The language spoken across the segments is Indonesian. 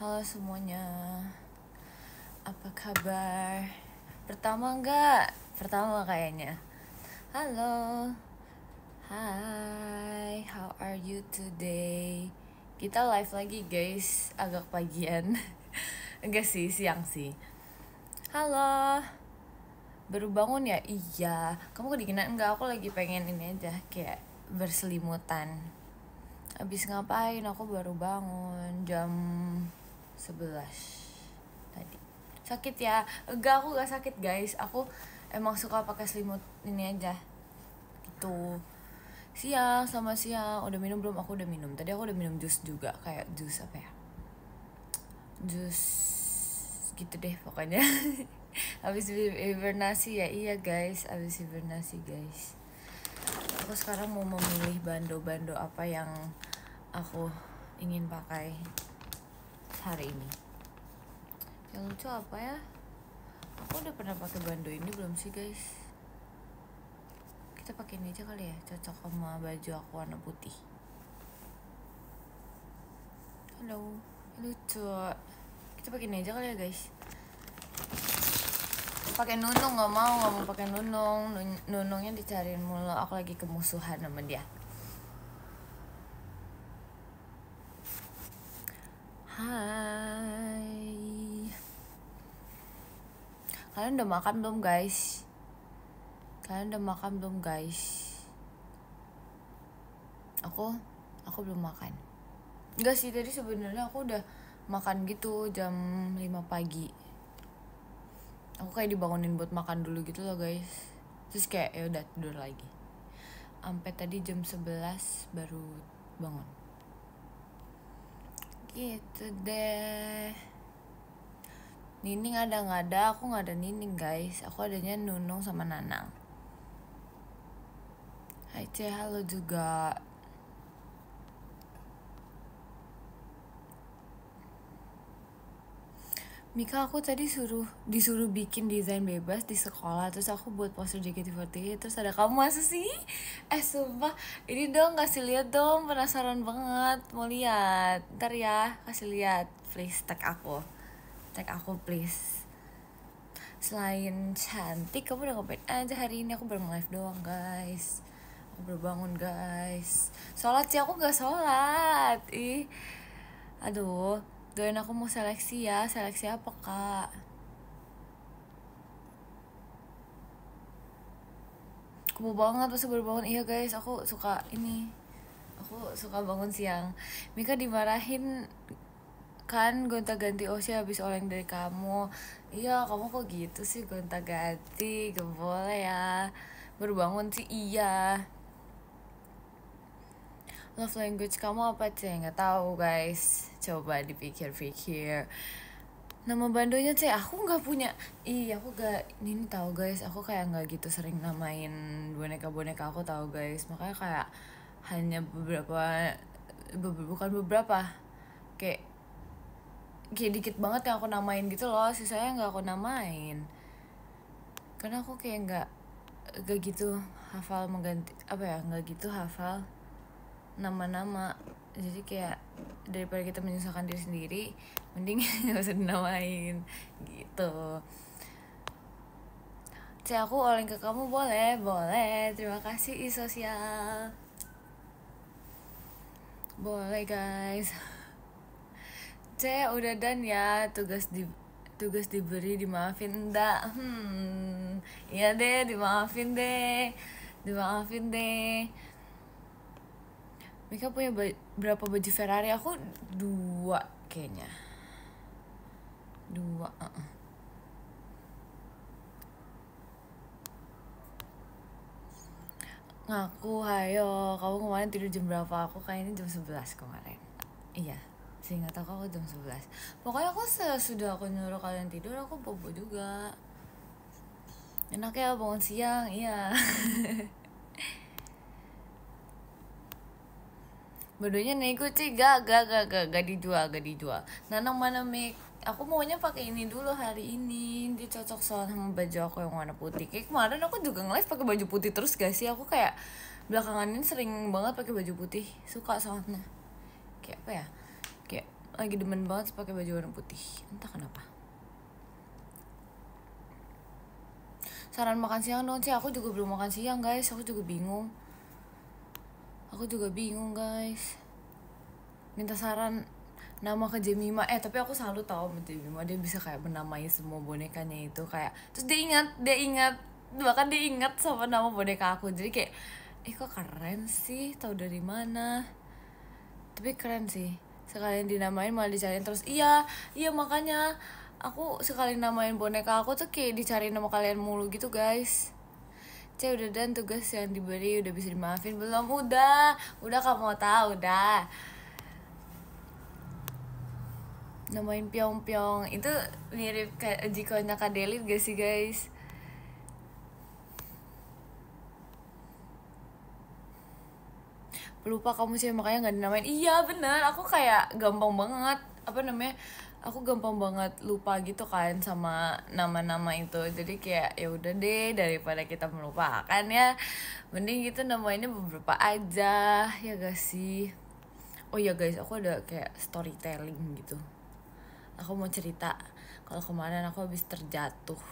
Halo semuanya, apa kabar? Pertama kayaknya. Halo, hai, how are you today? Kita live lagi guys, agak pagian. Enggak sih, siang sih. Halo, baru bangun ya? Iya, kamu kedinginan enggak? Aku lagi pengen ini aja, kayak berselimutan. Abis ngapain? Aku baru bangun jam 11 tadi. Sakit ya? Enggak, aku gak sakit guys. Aku emang suka pakai selimut ini aja gitu. Siang, selamat siang. Udah minum belum? Aku udah minum. Tadi aku udah minum jus juga. Kayak jus apa ya? Jus gitu deh pokoknya. Habis hibernasi ya. Iya guys, habis hibernasi guys. Aku sekarang mau memilih bando-bando apa yang aku ingin pakai hari ini. Yang lucu apa ya? Aku udah pernah pakai bando ini belum sih guys? Kita pakai ini aja kali ya, cocok sama baju aku warna putih. Halo, lucu. Kita pakai ini aja kali ya guys. Pakai nunung nggak mau pakai nunung. Nunungnya dicariin mulu. Aku lagi kemusuhan sama dia. Hai. Kalian udah makan belum guys? Aku belum makan. Enggak sih, tadi sebenarnya aku udah makan gitu jam 5 pagi. Aku kayak dibangunin buat makan dulu gitu loh guys. Terus kayak ya udah tidur lagi. Sampai tadi jam 11 baru bangun. Gitu deh. Nining ada nggak ada? Aku nggak ada Nining guys. Aku adanya Nunung sama Nanang. Hai Ce, halo juga. Mika, aku tadi disuruh bikin desain bebas di sekolah. Terus aku buat poster JKT48. Terus ada kamu, masa sih? Sumpah, ini dong kasih lihat dong. Penasaran banget, mau lihat. Ntar ya, kasih lihat. Please tag aku please. Selain cantik, kamu udah ngapain aja hari ini? Aku baru live doang guys. Aku baru bangun guys. Sholat sih, aku gak sholat. Aduh, doain aku mau seleksi ya. Seleksi apa kak? Aku mau banget pas baru bangun. Iya guys, aku suka ini. Aku suka bangun siang. Mika dimarahin kan gonta-ganti Osya habis oleng dari kamu. Iya, kamu kok gitu sih gonta-ganti? Gak boleh ya. Baru bangun sih iya. Love language kamu apa sih? Nggak tahu guys. Coba dipikir-pikir. Nama bandonya C, aku nggak punya. Aku gak ini tahu guys. Aku kayak nggak gitu sering namain boneka-boneka aku tahu guys. Makanya kayak hanya bukan beberapa. Kayak dikit banget yang aku namain gitu loh. Sisanya nggak aku namain. Karena aku kayak nggak gitu hafal mengganti nggak gitu hafal nama-nama. Jadi kayak daripada kita menyusahkan diri sendiri, mending nggak usah dinamain gitu. Aku oleng ke kamu boleh. Terima kasih sosial. Boleh guys. Udah dan ya tugas diberi dimaafin enggak? Iya deh, dimaafin deh. Mika punya berapa baju Ferrari? Aku 2 kayaknya. 2. Ngaku, hayo. Kamu kemarin tidur jam berapa? Aku kayaknya jam 11 kemarin. Iya, seingat aku jam 11. Pokoknya aku sudah aku nyuruh kalian tidur, aku bobo juga. Enak ya bangun siang, iya. Bodohnya nego sih, gak dijual. Nanang mana Mik? Aku maunya pakai ini dulu hari ini. Dia cocok soalnya sama baju aku yang warna putih. Kayak kemarin aku juga nge-live pakai baju putih terus gak sih? Aku kayak belakangan ini sering banget pakai baju putih. Suka soalnya. Kayak apa ya? Kayak lagi demen banget pakai baju warna putih, entah kenapa. Saran makan siang dong, aku juga belum makan siang guys, aku juga bingung guys. Minta saran nama ke Jemima, tapi aku selalu tahu sama Jemima, dia bisa kayak menamai semua bonekanya itu kayak, terus dia ingat bahkan dia ingat sama nama boneka aku, jadi kayak kok keren sih, tahu dari mana. Tapi keren sih, sekalian dinamain malah dicariin terus. Iya makanya aku sekali namain boneka aku tuh kayak dicari nama kalian mulu gitu guys. Udah, dan tugas yang diberi udah bisa dimaafin belum? Udah kamu mau tahu udah. Namain Pyong itu mirip kayak jikonya Kak Delit gak sih guys? Lupa kamu sih makanya nggak dinamain. Iya bener, aku kayak gampang banget aku gampang banget lupa gitu kan sama nama-nama itu. Jadi kayak ya udah deh, daripada kita melupakan ya, mending gitu namainnya beberapa aja, ya gak sih? Oh ya guys, aku ada kayak storytelling gitu. Aku mau cerita kalau kemarin aku habis terjatuh.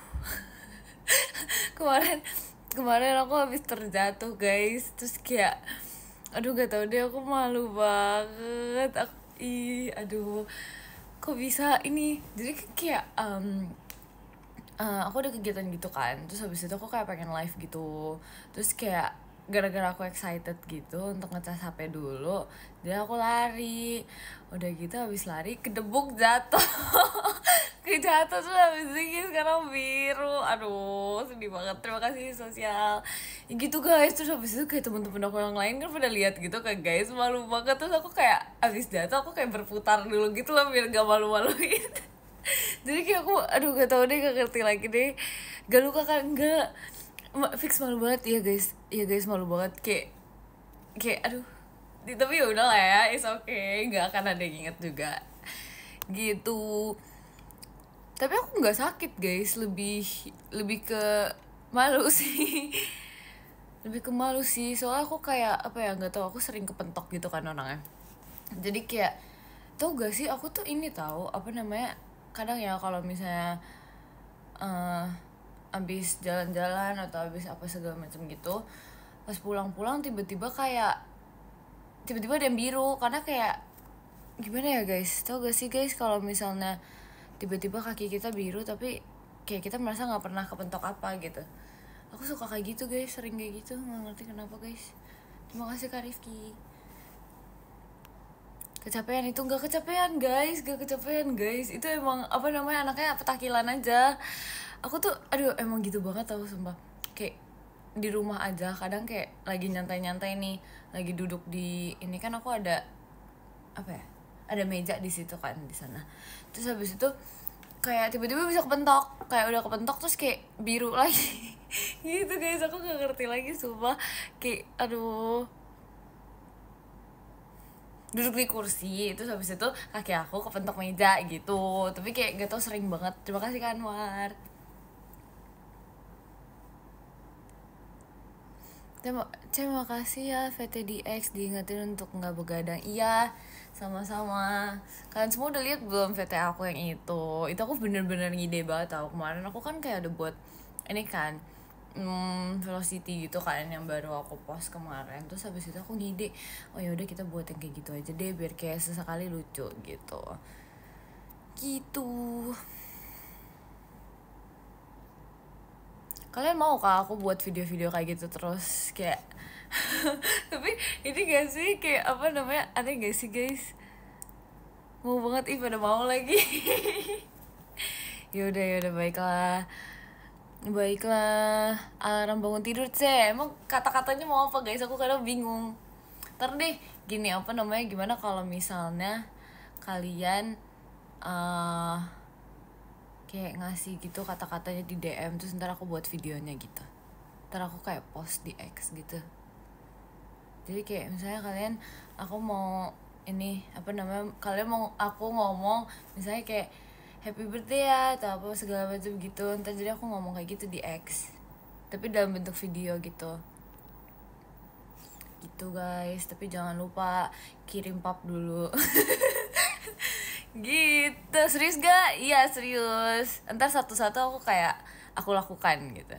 kemarin aku habis terjatuh guys, terus kayak aduh gak tau deh, aku malu banget. Aduh kok bisa ini. Jadi kayak aku ada kegiatan gitu kan, terus habis itu aku kayak pengen live gitu, terus kayak gara-gara aku excited gitu untuk ngecas HP dulu, jadi aku lari. Udah gitu habis lari kedebuk jatuh. Kejatuh terus habis itu sekarang biru. Aduh sedih banget, terima kasih sosial ya gitu guys. Terus habis itu kayak temen-temen aku yang lain kan pada lihat gitu kan guys, malu banget. Terus aku kayak habis jatuh aku kayak berputar dulu gitu loh biar gak malu-maluin. Jadi kayak aku aduh gak tau deh, gak ngerti lagi deh. Gak luka kan? Enggak, fix malu banget ya guys, malu banget kayak aduh. Tapi ya udah lah ya, it's okay, nggak akan ada yang inget juga gitu. Tapi aku nggak sakit guys, lebih ke malu sih. Lebih ke malu sih, soalnya aku kayak apa ya, nggak tahu, aku sering kepentok gitu kan orangnya. Jadi kayak tau gak sih, aku tuh ini tahu kadang ya kalau misalnya abis jalan-jalan atau abis apa segala macam gitu, pas pulang-pulang tiba-tiba ada yang biru. Karena kayak gimana ya guys, tau gak sih guys kalau misalnya tiba-tiba kaki kita biru tapi kayak kita merasa nggak pernah kepentok apa gitu. Aku suka kayak gitu guys, sering kayak gitu, nggak ngerti kenapa guys. Terima kasih Kak Rifki. Kecapean itu gak kecapean guys, itu emang anaknya petakilan aja. Aku tuh aduh emang gitu banget tau sumpah. Kayak di rumah aja kadang kayak lagi nyantai-nyantai nih, lagi duduk di ini kan, aku ada ada meja di situ kan, di sana. Terus habis itu kayak tiba-tiba bisa kepentok, kayak udah kepentok terus kayak biru lagi. Gitu guys, aku gak ngerti lagi sumpah. Kayak aduh, duduk di kursi terus habis itu kaki aku kepentok meja gitu, tapi kayak gak tau sering banget. Terima kasih Kak Anwar. Terima kasih ya VTDX, diingetin untuk nggak begadang. Iya sama-sama. Kalian semua udah lihat belum VT aku yang itu aku bener-bener ngide banget tau. Kemarin aku kan kayak udah buat ini kan Velocity gitu kan, yang baru aku post kemarin. Terus habis itu aku ngide, oh yaudah kita buat yang kayak gitu aja deh, biar kayak sesekali lucu gitu. Kalian mau kah aku buat video-video kayak gitu terus kayak tapi ini gak sih kayak aneh gak sih guys? Mau banget, pada mau lagi. Yaudah baiklah. Alarm bangun tidur emang kata-katanya mau apa guys, aku kadang bingung. Ntar deh gini, gimana kalau misalnya kalian kayak ngasih gitu kata-katanya di DM, terus ntar aku buat videonya gitu, ntar aku kayak post di X gitu. Jadi kayak misalnya aku mau ini kalian mau aku ngomong misalnya kayak happy birthday ya atau apa segala macam gitu, ntar jadi aku ngomong kayak gitu di X tapi dalam bentuk video gitu guys. Tapi jangan lupa kirim pap dulu. Gitu. Serius gak? Iya serius. Ntar satu-satu aku kayak aku lakukan gitu.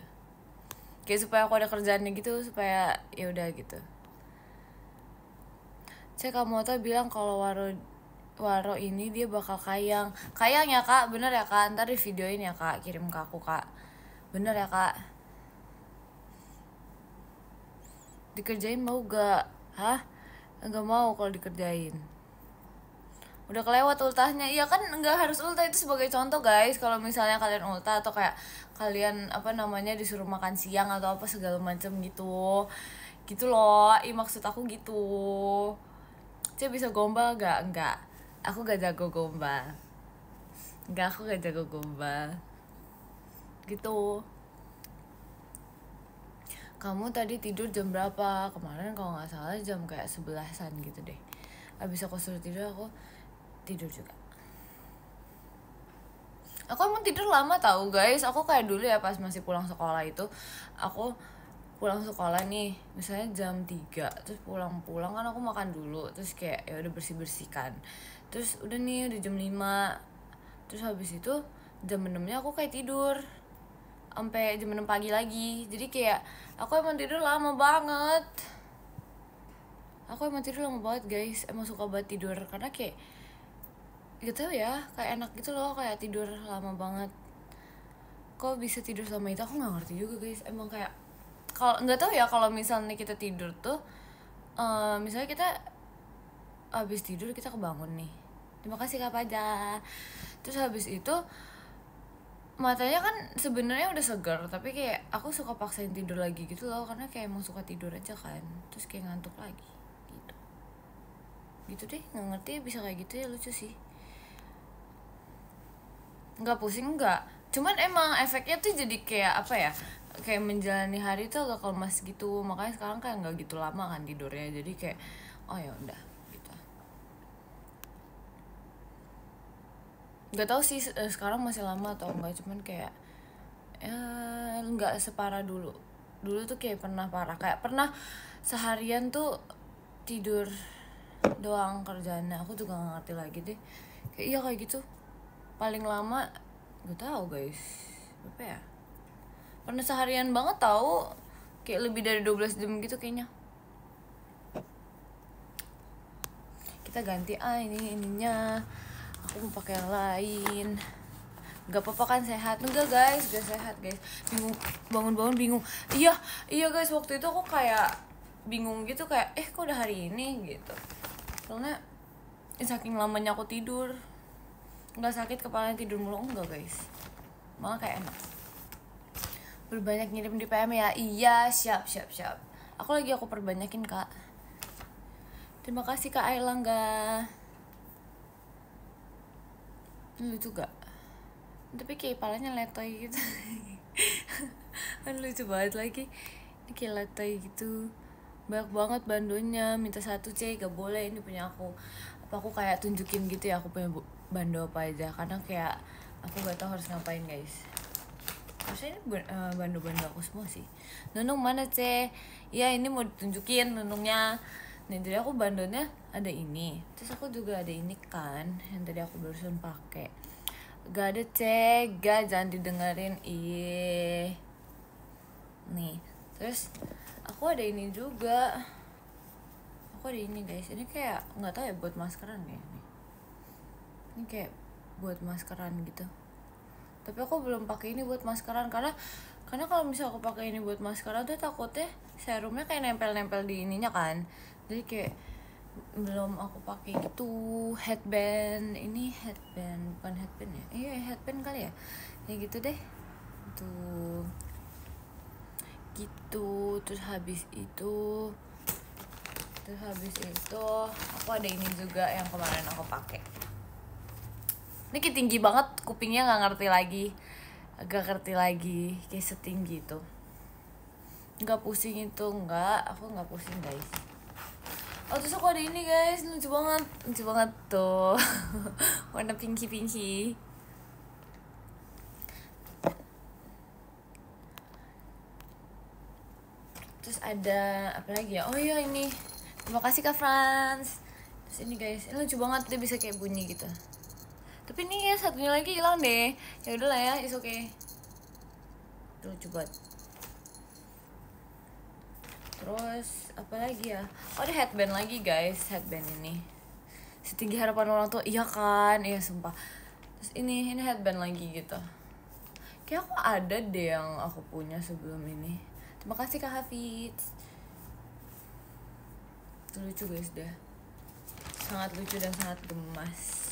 Kayak supaya aku ada kerjaannya gitu, supaya ya udah gitu. Cek Kamoto bilang kalau Waro ini dia bakal kayang. Kayang ya kak, bener ya kak. Ntar di videoin ya kak, kirim ke aku kak. Bener ya kak. Dikerjain mau gak? Hah? Enggak mau kalau dikerjain. Udah kelewat ultahnya. Iya kan nggak harus ultah, itu sebagai contoh guys. Kalau misalnya kalian ultah atau kayak kalian apa namanya disuruh makan siang atau apa segala macam gitu. Gitu loh. Maksud aku gitu. Cia bisa gombal gak? Enggak. Aku gak jago gombal. Enggak, aku gak jago gombal. Gitu. Kamu tadi tidur jam berapa? Kemarin kalau nggak salah jam kayak 11-an gitu deh. Abis aku suruh tidur, aku tidur juga. Aku emang tidur lama tau guys. Aku kayak dulu ya pas masih pulang sekolah itu, aku pulang sekolah nih misalnya jam 3, terus pulang kan aku makan dulu, terus kayak ya udah bersih-bersihkan, terus udah nih udah jam 5, terus habis itu jam 6-nya aku kayak tidur sampai jam 6 pagi lagi. Jadi kayak aku emang tidur lama banget. Aku emang tidur lama banget guys. Emang suka banget tidur karena kayak gitu ya, kayak enak gitu loh, kayak tidur lama banget. Kok bisa tidur selama itu aku nggak ngerti juga guys. Emang kayak kalau nggak tahu ya, kalau misalnya kita tidur tuh misalnya kita habis tidur kita kebangun nih, terima kasih Kak Paja, terus habis itu matanya kan sebenarnya udah segar, tapi kayak aku suka paksain tidur lagi gitu loh, karena kayak emang suka tidur aja kan, terus kayak ngantuk lagi gitu deh. Nggak ngerti bisa kayak gitu ya, lucu sih. Nggak pusing nggak, cuman emang efeknya tuh jadi kayak apa ya, kayak menjalani hari tuh agak lemas gitu. Makanya sekarang kayak nggak gitu lama kan tidurnya, jadi kayak oh ya udah gitu. Nggak tahu sih sekarang masih lama atau enggak, cuman kayak ya nggak separah dulu. Dulu tuh kayak pernah parah, kayak pernah seharian tuh tidur doang kerjaannya. Aku juga nggak ngerti lagi deh, kayak iya kayak gitu. Paling lama nggak tahu guys berapa ya, pernah seharian banget tahu, kayak lebih dari 12 jam gitu kayaknya. Kita ganti ininya, aku mau pakai yang lain. Gak apa-apa kan, sehat? Enggak guys, gak sehat guys. Bingung, bangun-bangun bingung. Iya guys, waktu itu aku kayak bingung gitu, kayak kok udah hari ini gitu. Soalnya saking lamanya aku tidur. Nggak sakit kepalanya tidur mulu, enggak guys, malah kayak enak. Berbanyak ngirim di PM ya. Iya, siap. Aku perbanyakin kak. Terima kasih kak Airlangga. Lucu gak? Tapi kayak palanya letoy gitu. Kan lucu banget lagi. Ini kayak letoy gitu. Banyak banget bandonya. Minta 1C, gak boleh, ini punya aku. Apa aku kayak tunjukin gitu ya aku punya bando apa aja, karena kayak aku gak tahu harus ngapain guys. Harusnya ini bando-bando aku semua sih. Nunung mana C? Ya ini mau ditunjukin nunungnya. Nih jadi aku bandonya ada ini, terus aku juga ada ini kan yang tadi aku barusan pakai. Gak ada C, gak, jangan didengerin. Nih terus aku ada ini juga. Aku ada ini guys, ini kayak nggak tahu ya, buat maskeran ya nih. Ini kayak buat maskeran gitu, tapi aku belum pakai ini buat maskeran, karena kalau misal aku pakai ini buat maskeran tuh takutnya serumnya kayak nempel-nempel di ininya kan, jadi kayak belum aku pakai gitu. Headband, ini headband bukan headband ya, iya headband kali ya, kayak gitu deh tuh gitu. Terus habis itu aku ada ini juga yang kemarin aku pakai. Ini kayak tinggi banget kupingnya, nggak ngerti lagi, agak ngerti lagi, kayak setinggi itu. Nggak pusing itu, aku nggak pusing guys. Oh terus aku ada ini guys, lucu banget tuh. Warna pinky. Terus ada apa lagi ya, oh iya ini, terima kasih Kak Franz. Terus ini guys, ini lucu banget, dia bisa kayak bunyi gitu. Tapi nih ya satunya lagi hilang deh. Ya udahlah ya, is okay. Tuh coba. Terus apa lagi ya? Oh, ada headband lagi guys, headband ini. Setinggi harapan orang tua, iya kan? Iya sumpah. Terus ini headband lagi gitu. Kayak aku ada deh yang aku punya sebelum ini. Terima kasih Kak Hafiz. Lucu guys deh. Sangat lucu dan sangat gemas.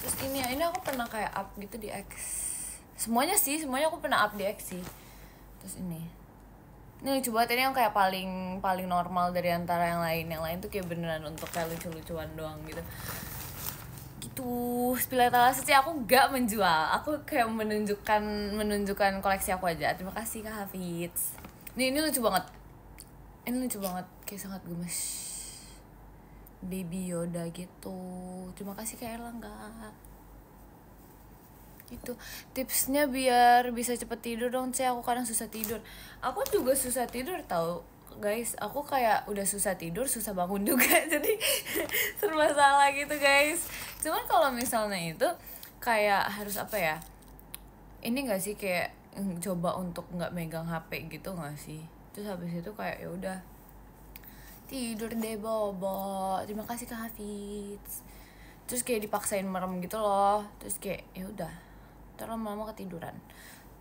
Terus ini aku pernah kayak up gitu di X. Semuanya aku pernah up di X sih. Terus ini lucu banget, ini yang kayak paling normal dari antara yang lain tuh kayak beneran untuk kayak lucu-lucuan doang gitu. Spilatala sih aku gak menjual, aku kayak menunjukkan koleksi aku aja. Terima kasih Kak Hafiz. Ini lucu banget, kayak sangat gemes, Baby Yoda gitu. Terima kasih Kak Erlangga. Itu tipsnya biar bisa cepet tidur dong. Aku kadang susah tidur. Aku juga susah tidur tau guys. Aku kayak udah susah tidur, susah bangun juga. Jadi serba salah gitu guys. Cuman kalau misalnya itu kayak harus apa ya, ini gak sih kayak coba untuk gak megang HP gitu gak sih. Terus habis itu kayak ya udah tidur deh bobo. Terima kasih Kak Hafiz. Terus kayak dipaksain merem gitu loh. Terus kayak ya udah terus lama-lama ketiduran.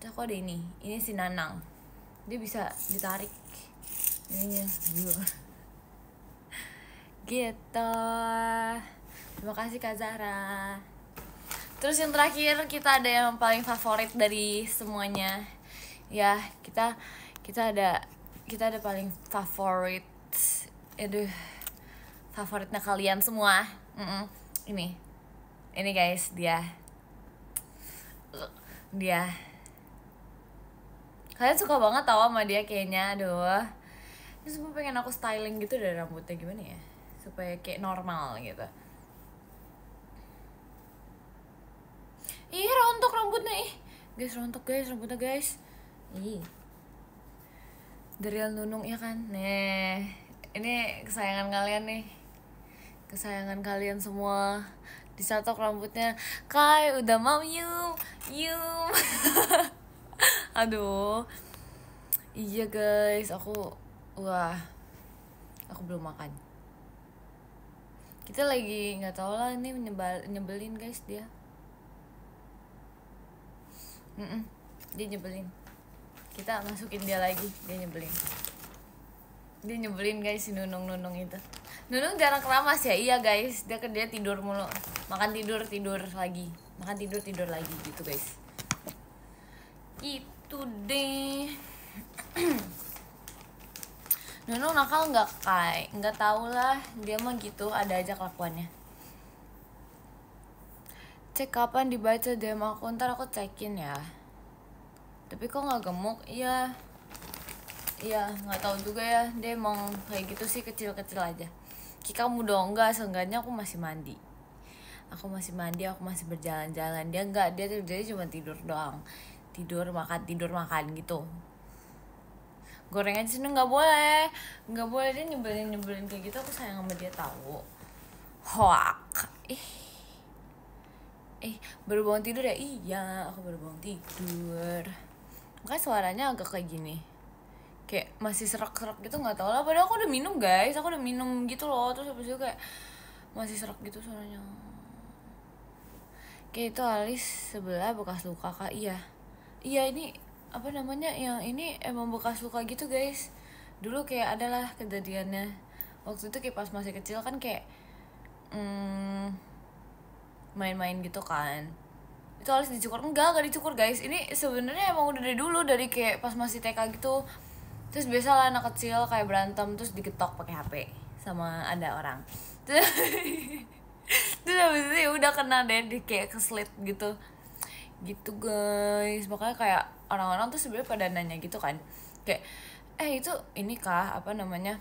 Terus aku ada ini si Nanang, dia bisa ditarik ininya gitu. Terima kasih Kak Zara. Terus yang terakhir kita ada yang paling favorit dari semuanya ya, kita ada paling favorit. Aduh, favoritnya kalian semua. Ini guys, dia kalian suka banget tau sama dia kayaknya. Aduh, ini semua pengen aku styling gitu dari rambutnya, gimana ya supaya kayak normal gitu. Ih, rontok rambutnya. Guys, rontok guys rambutnya guys. Dari Nunung ya kan. Nih, ini kesayangan kalian nih, kesayangan kalian semua. Disatok rambutnya. Kai udah mau yum. Aduh, iya guys, aku belum makan. Kita lagi nggak tahu lah, ini nyebelin guys dia. Dia nyebelin. Kita masukin dia lagi, dia nyebelin guys si Nunung itu. Nunung jarang keramas ya. Iya guys, dia tidur mulu, makan tidur lagi, makan tidur lagi gitu guys. Itu deh. Nunung nakal nggak Kai? Nggak tahu lah, dia mah gitu, ada aja kelakuannya. Cek kapan dibaca DM aku, ntar aku cekin ya. Tapi kok nggak gemuk? Iya nggak tahu juga ya, dia emang kayak gitu sih, kecil aja. Kamu dong, enggak, seenggaknya aku masih mandi, aku masih berjalan-jalan. Dia enggak, dia cuma tidur doang, tidur makan gitu. Gorengan sini nggak boleh, dia nyebelin kayak gitu. Aku sayang sama dia tahu. Hoak. Baru bangun tidur ya? Iya, aku baru bangun tidur. Makanya suaranya agak kayak gini, kayak masih serak gitu, nggak tahu lah. Padahal aku udah minum guys, aku udah minum gitu loh. Terus habis itu kayak masih serak gitu suaranya. Kayak itu alis sebelah bekas luka Kak. Iya ini apa namanya, yang ini emang bekas luka gitu guys. Dulu kayak adalah kejadiannya waktu itu, kayak pas masih kecil kan, kayak main-main gitu kan. Itu alis dicukur? Enggak dicukur guys. Ini sebenarnya emang udah dari dulu, dari kayak pas masih TK gitu. Terus biasa lah anak kecil kayak berantem terus digetok pakai HP sama ada orang. Terus habis itu ya udah kena deh, di kayak keslit gitu guys. Makanya kayak orang-orang tuh sebenarnya pada nanya gitu kan, kayak itu ini kah apa namanya,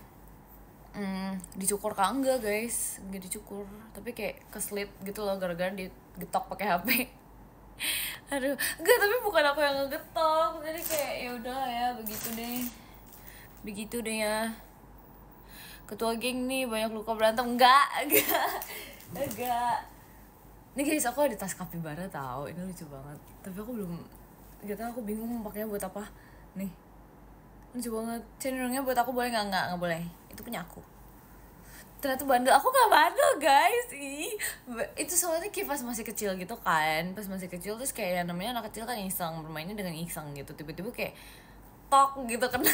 dicukur kah? Enggak guys, enggak dicukur, tapi kayak keslit gitu loh gara-gara digetok pakai HP. Aduh, enggak, tapi bukan aku yang ngegetok. Jadi kayak ya udah ya, begitu deh ya. Ketua geng nih banyak luka berantem. Enggak. Nih guys, aku ada tas kapibara tahu, ini lucu banget. Tapi aku belum, gak tau, aku bingung pakainya buat apa. Nih, lucu banget. Cenderungnya buat aku boleh nggak boleh. Itu punya aku. Ternyata bandel, aku nggak bandel guys. Itu soalnya kayak pas masih kecil gitu kan, pas masih kecil terus kayak yang namanya anak kecil kan iseng, bermainnya dengan iseng gitu, tiba-tiba kayak tok gitu kena.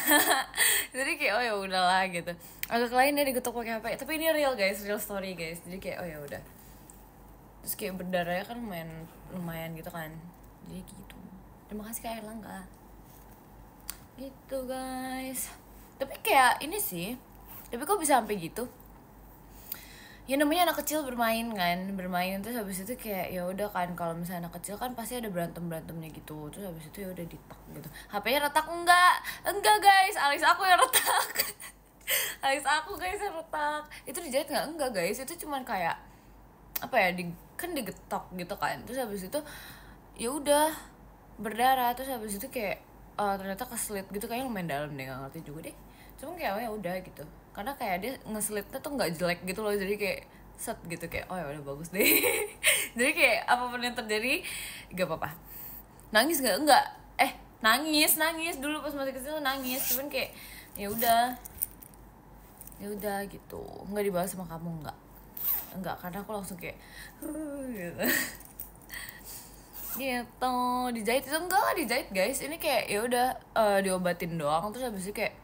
Jadi kayak oh ya udahlah gitu, agak lain dia digetok pakai HP, tapi ini real guys, real story guys. Jadi kayak oh ya udah, terus kayak berdarahnya kan lumayan gitu kan, jadi gitu. Terima kasih Kak Erlangga gitu guys. Tapi kayak ini sih, tapi kok bisa sampai gitu ya, namanya anak kecil bermain terus habis itu kayak ya udah kan, kalau misalnya anak kecil kan pasti ada berantemnya gitu, terus habis itu ya udah ditak gitu. HP-nya retak enggak guys, alis aku yang retak. Alis aku guys yang retak. Itu dijahit enggak guys, itu cuman kayak apa ya, kan digetok gitu kan, terus habis itu ya udah berdarah, terus habis itu kayak ternyata keselit gitu, kayaknya lumayan dalam deh, nggak ngerti juga deh. Cuma kayak oh ya udah gitu, karena kayak dia ngeselitnya tuh nggak jelek gitu loh, jadi kayak set gitu, kayak oh ya udah bagus deh. Jadi kayak apapun yang terjadi gak apa-apa. Nangis enggak nangis dulu pas masih kecil, nangis, cuman kayak ya udah gitu, nggak dibahas sama kamu, enggak, karena aku langsung kayak gitu. Gitu. Dijahit itu enggak dijahit guys, ini kayak ya udah diobatin doang, terus habis itu kayak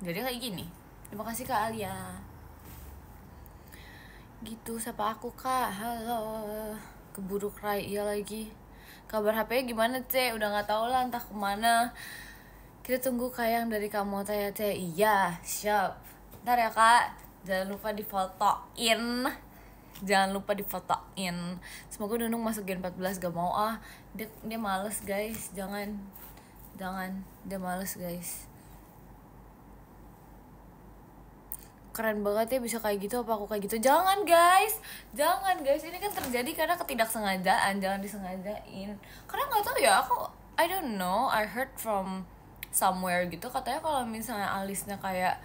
jadi kayak gini. Terima kasih Kak Alia. Gitu, sapa aku Kak. Halo. Keburu cry iya lagi. Kabar HP-nya gimana Cek? Udah nggak tahu lah, entah kemana. Kita tunggu kayang dari kamu teh Cek. Iya, siap. Ntar ya Kak, jangan lupa difotoin. Semoga Nunung masuk Gen 14. Gak mau dia males guys. Jangan, dia males guys. Keren banget ya bisa kayak gitu, apa aku kayak gitu? Jangan guys, ini kan terjadi karena ketidaksengajaan, jangan disengajain. Karena nggak tahu ya, I don't know, I heard from somewhere gitu, katanya kalau misalnya alisnya kayak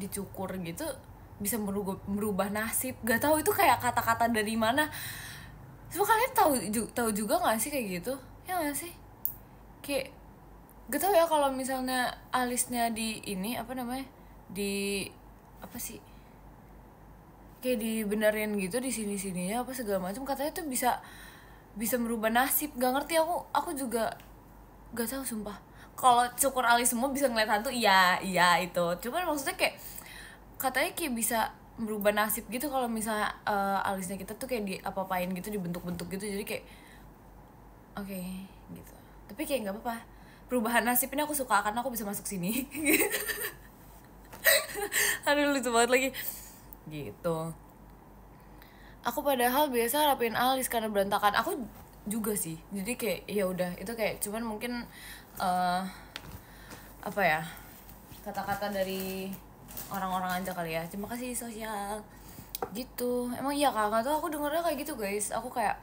dicukur gitu bisa merubah nasib. Gak tahu itu kayak kata-kata dari mana. Cuma kalian tahu juga nggak sih kayak gitu? Ya nggak sih? Kayak gak tahu ya, kalau misalnya alisnya di ini apa namanya, di apa sih, kayak dibenerin gitu di sininya apa segala macam, katanya tuh bisa merubah nasib. Gak ngerti, aku juga gak tahu sumpah. Kalau cukur alis semua bisa ngeliat hantu, iya itu. Cuman maksudnya kayak katanya kayak bisa merubah nasib gitu kalau misalnya alisnya kita tuh kayak diapa-apain gitu, dibentuk-bentuk gitu, jadi kayak oke, gitu. Tapi kayak nggak apa-apa, perubahan nasib ini aku suka karena aku bisa masuk sini. Aduh lucu banget lagi gitu. Aku padahal biasa rapiin alis karena berantakan, aku juga sih, jadi kayak ya udah itu kayak cuman mungkin apa ya, kata-kata dari orang-orang aja kali ya. Terima kasih sosial gitu. Emang iya Kak, nggak tahu, aku dengernya kayak gitu guys. Aku kayak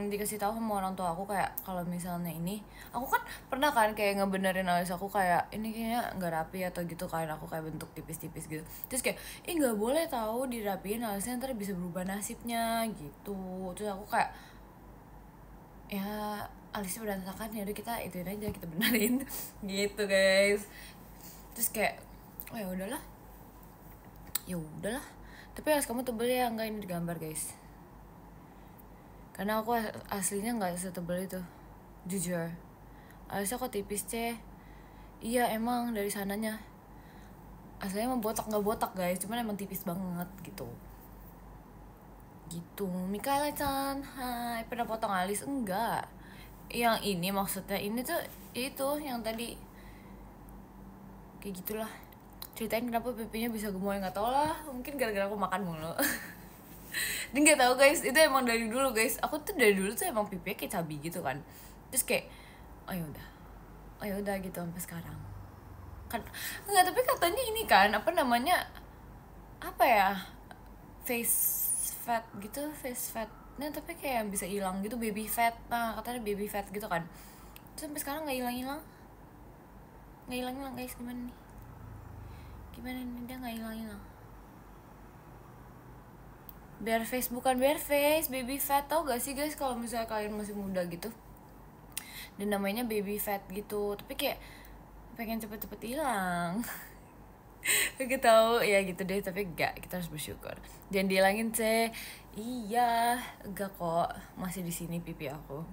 dikasih tahu sama orang tua aku kayak kalau misalnya ini, aku kan pernah kan kayak ngebenerin alis aku, kayak ini kayaknya nggak rapi atau gitu kan, aku kayak bentuk tipis-tipis gitu, terus kayak nggak boleh tahu dirapiin alisnya, ntar bisa berubah nasibnya gitu. Terus aku kayak ya alisnya berantakan, ya udah kita ituin aja, kita benerin. Gitu guys. Terus kayak oh ya udahlah, tapi alis kamu tebel ya, enggak, ini digambar guys, karena aku aslinya nggak setebal itu, jujur. Alisnya kok tipis iya emang dari sananya, aslinya emang botak, nggak botak guys, cuman emang tipis banget gitu. Mikaela-chan, hai, pernah potong alis? Enggak, yang ini maksudnya ini tuh itu yang tadi kayak gitulah. Ceritain kenapa pipinya bisa gemoy, nggak tau lah, mungkin gara-gara aku makan mulu. Dan nggak tahu guys, itu emang dari dulu guys, aku tuh dari dulu tuh emang pipinya kayak cabi gitu kan, terus kayak oh ya udah gitu sampai sekarang kan. Nggak, tapi katanya ini kan apa namanya, apa ya, face fat nah tapi kayak bisa hilang gitu, baby fat. Nah katanya baby fat gitu kan, terus sampai sekarang nggak hilang guys. Gimana nih dia nggak hilang. bare face, bukan bare face, baby fat. Tau gak sih guys kalau misalnya kalian masih muda gitu dan namanya baby fat gitu, tapi kayak pengen cepet-cepet hilang. Gak tahu ya gitu deh, tapi enggak, kita harus bersyukur. Jangan dihilangin sih. Iya, enggak kok, masih di sini pipi aku.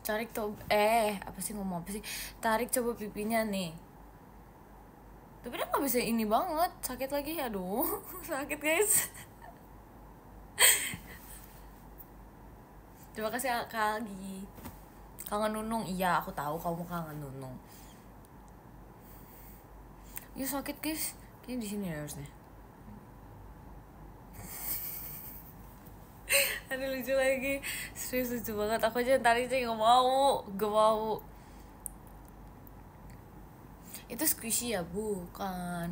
Tarik tuh, apa sih ngomong apa sih? Tarik coba pipinya nih. Tapi dia nggak bisa ini banget, sakit lagi, aduh, sakit guys. Terima kasih Kak Agi. Kangen Nunung, iya aku tahu kamu kangen Nunung. Ya sakit guys, kayaknya di sini harusnya. Aduh lucu lagi, serius lucu banget. Aku aja tarik sih gak mau. Itu squishy ya? Bukan.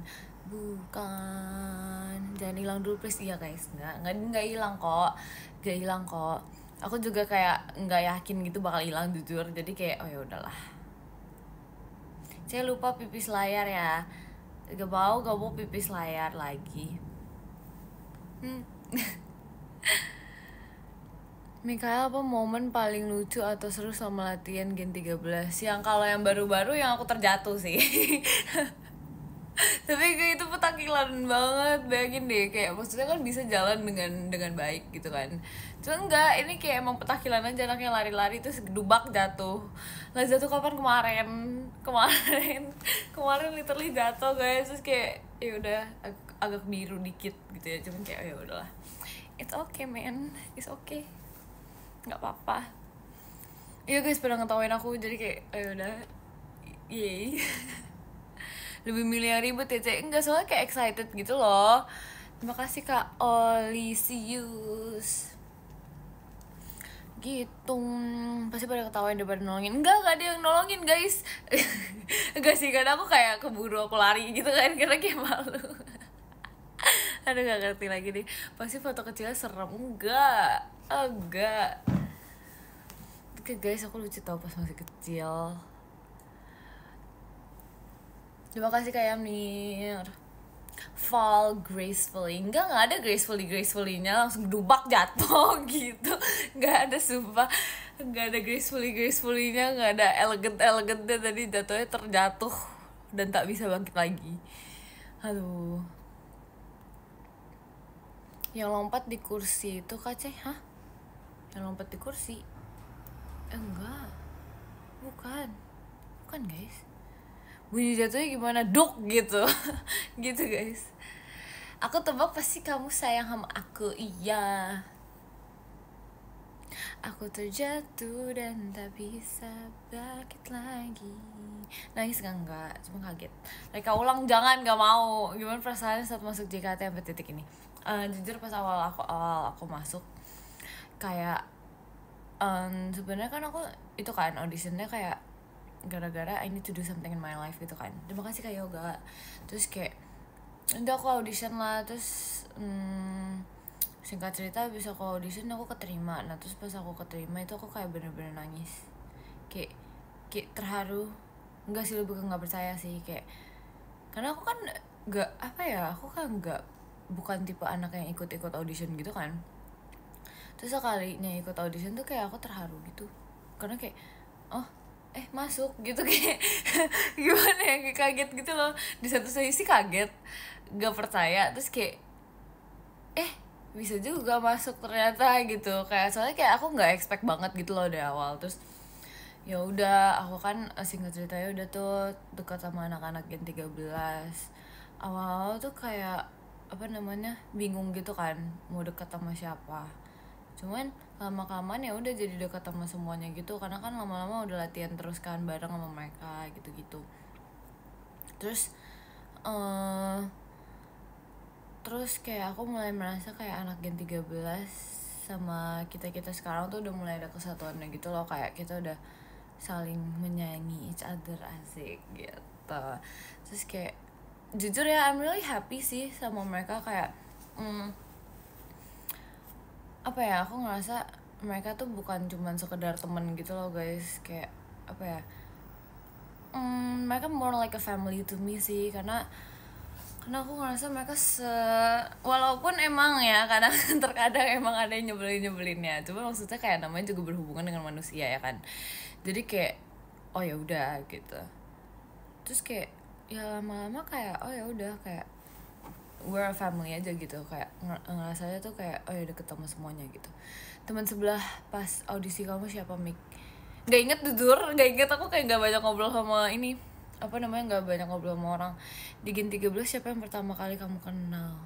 Jangan hilang dulu please. Iya guys, nggak hilang kok. Aku juga kayak nggak yakin gitu bakal hilang jujur. Jadi kayak oh ya udahlah. Saya lupa pipis layar ya. Gak mau pipis layar lagi. Mikael, apa momen paling lucu atau seru sama latihan Gen 13? Yang kalau yang baru-baru yang aku terjatuh sih. Tapi kayak itu petakilan banget, bayangin deh, kayak maksudnya kan bisa jalan dengan baik gitu kan. Cuma enggak, ini kayak emang petakilan aja, anaknya lari-lari terus gedubak jatuh. Lah jatuh kapan? Kemarin literally jatuh guys, terus kayak ya udah agak biru dikit gitu ya, cuman kayak ya udahlah. It's okay man, it's okay. Nggak apa-apa. Iya guys, pada ngetawain aku jadi kayak ayo udah, yay. Lebih milih yang ribet ya cek, enggak, soalnya kayak excited gitu loh. Terima kasih Kak Olisius gitu. Pasti pada ketawain daripada nolongin. Enggak ada yang nolongin guys. Enggak sih, karena aku kayak keburu aku lari gitu kan, karena kayak malu. Aduh gak ngerti lagi deh. Pasti foto kecilnya serem. Enggak. Oke guys, aku lucu tau pas masih kecil. Terima kasih Kak Yamir. Fall gracefully. Enggak ada gracefully-nya, langsung dubak jatuh gitu. Enggak ada, sumpah. Enggak ada gracefully-nya, enggak ada elegant-elegantnya. Tadi jatuhnya terjatuh dan tak bisa bangkit lagi. Aduh. Yang lompat di kursi itu Kak Ceh, hah? Yang lompat di kursi? Enggak. Bukan guys. Bunyi jatuhnya gimana? Duk gitu. Gitu guys. Aku tebak pasti kamu sayang sama aku. Iya. Aku terjatuh dan tak bisa bangkit lagi. Nangis enggak, cuma kaget. Reka ulang jangan, gak mau. Gimana perasaannya saat masuk JKT sampai titik ini? Jujur pas awal aku masuk kayak sebenarnya kan aku itu kan auditionnya kayak gara-gara I need to do something in my life gitu kan. Terima kasih Kak Yoga. Terus kayak udah aku audition lah, terus singkat cerita bisa aku audition aku keterima. Nah terus pas aku keterima itu aku kayak bener-bener nangis, kayak terharu. Enggak sih, lebih ke nggak percaya sih, kayak karena aku kan nggak bukan tipe anak yang ikut audition gitu kan. Terus sekalinya ikut audition tuh kayak aku terharu gitu, karena kayak masuk gitu, kayak gimana ya, kayak kaget gitu loh. Di satu sisi kaget, gak percaya, terus kayak bisa juga masuk ternyata gitu. Kayak soalnya kayak aku nggak expect banget gitu loh dari awal. Terus ya udah, aku kan singkat ceritanya udah tuh dekat sama anak-anak Gen 13. Awal-awal tuh kayak bingung gitu kan mau dekat sama siapa. Cuman lama-kelamaan ya udah jadi dekat sama semuanya gitu, karena kan lama-lama udah latihan terus kan bareng sama mereka gitu-gitu. Terus kayak aku mulai merasa kayak anak Gen 13 sama kita sekarang tuh udah mulai ada kesatuannya gitu loh, kayak kita udah saling menyayangi each other, asik gitu. Terus kayak jujur ya, I'm really happy sih sama mereka. Kayak aku ngerasa mereka tuh bukan cuman sekedar temen gitu loh guys. Kayak mereka more like a family to me sih, karena karena aku ngerasa mereka walaupun emang ya kadang terkadang emang ada yang nyebelinnya, cuma maksudnya kayak namanya juga berhubungan dengan manusia ya kan, jadi kayak oh ya udah gitu. Terus kayak ya lama-lama kayak oh ya udah kayak we're a family aja gitu, kayak ngerasanya tuh kayak oh ya udah ketemu semuanya gitu. Teman sebelah pas audisi kamu siapa, Mik? Gak inget, jujur gak inget, aku kayak gak banyak ngobrol sama ini apa namanya, gak banyak ngobrol sama orang. Di Gen 13 siapa yang pertama kali kamu kenal?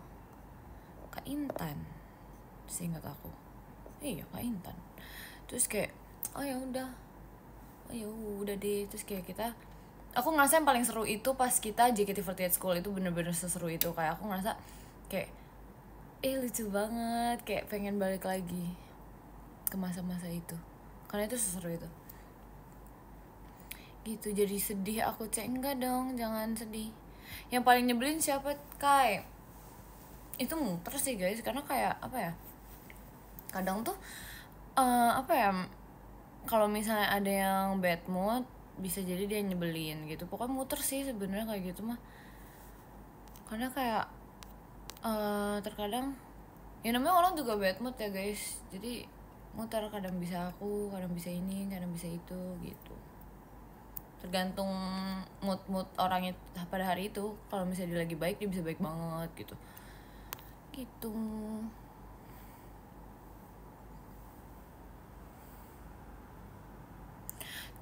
Kak Intan, seingat aku. Iya Kak Intan. Terus kayak oh ya udah deh. Terus kayak aku ngerasa yang paling seru itu pas kita JKT48 School, itu bener-bener seseru itu. Kayak aku ngerasa kayak lucu banget, kayak pengen balik lagi ke masa-masa itu karena itu seseru itu gitu. Jadi sedih aku, enggak dong, jangan sedih. Yang paling nyebelin siapa, Kai? Itu muter sih guys, karena kayak apa ya, kadang tuh apa ya, kalau misalnya ada yang bad mood bisa jadi dia nyebelin gitu. Pokoknya muter sih sebenarnya kayak gitu mah, karena kayak terkadang ya namanya orang juga bad mood ya guys, jadi muter, kadang bisa aku, kadang bisa ini, kadang bisa itu gitu, tergantung mood orangnya pada hari itu. Kalau misalnya dia lagi baik, dia bisa baik banget gitu.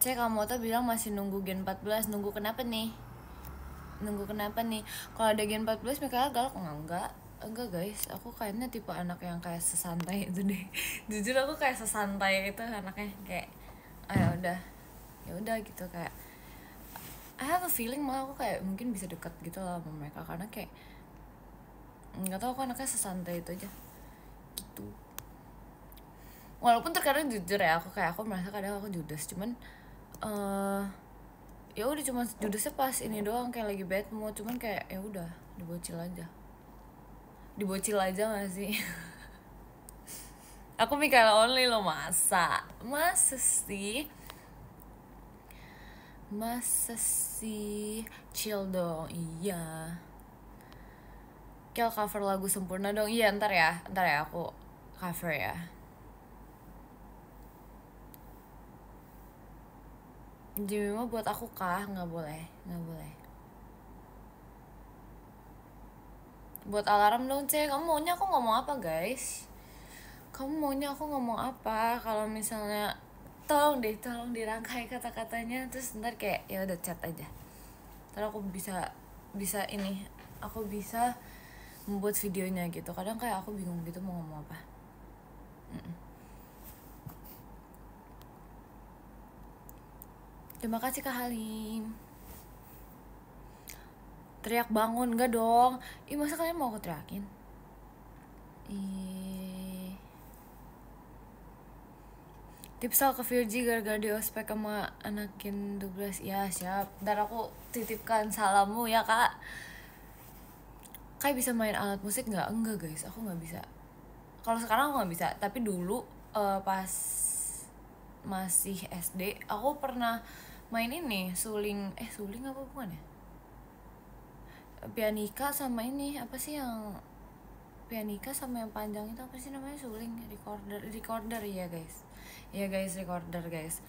Cek, kamu tuh bilang masih nunggu Gen 14. Nunggu kenapa nih? Kalau ada Gen 14 Mikaela galak? Enggak guys, aku kayaknya tipe anak yang kayak sesantai itu deh. Jujur aku kayak sesantai itu anaknya, kayak ya udah gitu. Kayak I have a feeling malah aku kayak mungkin bisa dekat gitu lah sama mereka, karena kayak nggak tahu, aku anaknya sesantai itu aja gitu. Walaupun terkadang jujur ya, aku merasa kadang aku judes, cuman ya udah cuma judesnya pas ini doang, kayak lagi bad mood, cuman kayak ya udah dibocil aja nggak sih? Aku Mikaela only loh, masa sih chill dong. Iya, Kel cover lagu Sempurna dong. Iya, ntar ya aku cover ya. Jimmy mau buat aku kah? Nggak boleh. Buat alarm dong, Cek. Kamu maunya aku ngomong apa, guys? Kalau misalnya tolong dirangkai kata-katanya, terus ntar kayak ya udah chat aja. Ntar aku bisa ini, aku bisa membuat videonya gitu. Kadang kayak aku bingung gitu mau ngomong apa. Terima kasih Kak Halim. Teriak bangun, enggak dong. Masa kalian mau aku teriakin? Tipsal ke Virgi gara-gara di ospek sama anak Gen 12. Ya siap, ntar aku titipkan salammu ya Kak. Kai bisa main alat musik nggak? Enggak guys, aku nggak bisa. Kalau sekarang aku nggak bisa, tapi dulu pas masih SD aku pernah main ini suling apa bukan ya, pianika sama ini apa sih, yang pianika sama yang panjang itu apa sih namanya, suling, recorder ya guys, recorder guys.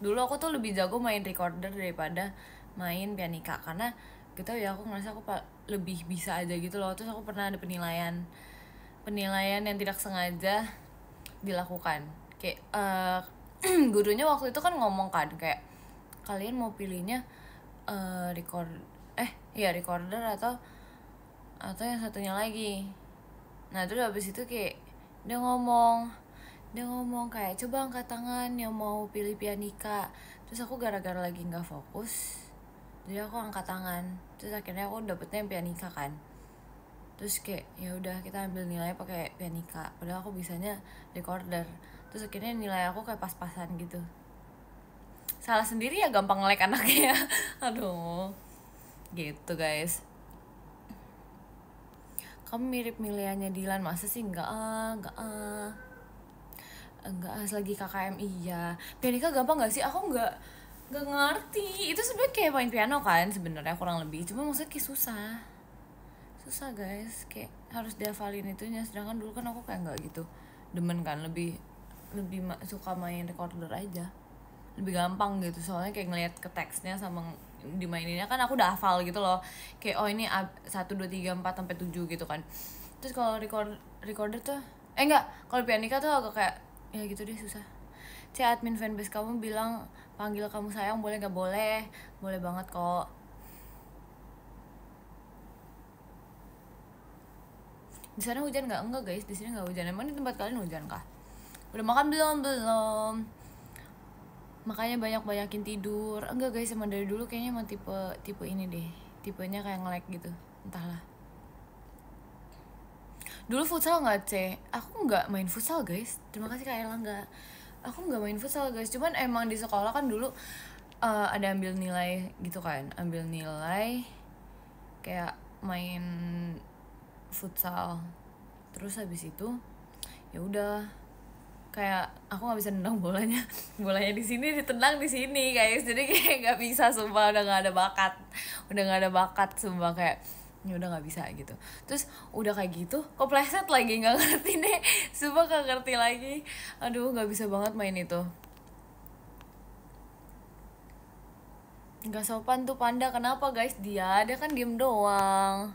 Dulu aku tuh lebih jago main recorder daripada main pianika, karena gitu ya, aku ngerasa aku lebih bisa aja gitu loh. Terus aku pernah ada penilaian yang tidak sengaja dilakukan, kayak gurunya waktu itu kan ngomong kan kayak kalian mau pilihnya recorder atau yang satunya lagi. Nah terus habis itu kayak dia ngomong kayak coba angkat tangan yang mau pilih pianika. Terus aku gara-gara lagi nggak fokus, jadi aku angkat tangan. Terus akhirnya aku dapetnya yang pianika kan. Terus kayak ya udah kita ambil nilai pakai pianika, padahal aku bisanya recorder. Terus akhirnya nilai aku kayak pas-pasan gitu. Salah sendiri ya, gampang nge-lag anaknya. Aduh gitu guys. Kamu mirip Milianya Dilan. Masa sih? Enggak lagi KKM. Iya, pianika gampang gak sih? Aku nggak ngerti. Itu sebenarnya kayak main piano kan sebenarnya, kurang lebih, cuma maksudnya kayak susah susah guys, kayak harus dihafalin itunya, sedangkan dulu kan aku kayak nggak gitu, demen kan, lebih suka main recorder aja, lebih gampang gitu, soalnya kayak ngeliat ke teksnya sama dimaininnya kan aku udah hafal gitu loh, kayak oh ini 1 2 3 4 sampai 7 gitu kan. Terus kalau recorder tuh enggak, kalau pianika tuh agak kayak ya gitu deh, susah. Admin fanbase kamu bilang panggil kamu sayang, boleh nggak? Boleh, boleh banget kok. Di sana hujan nggak? Enggak guys, di sini nggak hujan. Emang di tempat kalian hujan kah? Udah makan belum? Belum. Makanya banyakin tidur. Enggak guys, emang dari dulu kayaknya emang tipe ini deh, tipenya kayak nge-lag gitu, entahlah. Dulu futsal nggak aku nggak main futsal guys, terima kasih Kak Erlangga. Aku nggak main futsal guys, cuman emang di sekolah kan dulu ada ambil nilai gitu kan, ambil nilai kayak main futsal. Terus habis itu ya udah, kayak aku nggak bisa nendang bolanya di sini ditendang di sini guys, jadi kayak nggak bisa, sumpah udah nggak ada bakat sumpah, kayak ya udah nggak bisa gitu. Terus udah kayak gitu kok pleset lagi, nggak ngerti deh sumpah, nggak ngerti lagi, aduh nggak bisa banget main itu. Nggak sopan tuh Panda, kenapa guys? Dia kan diem doang.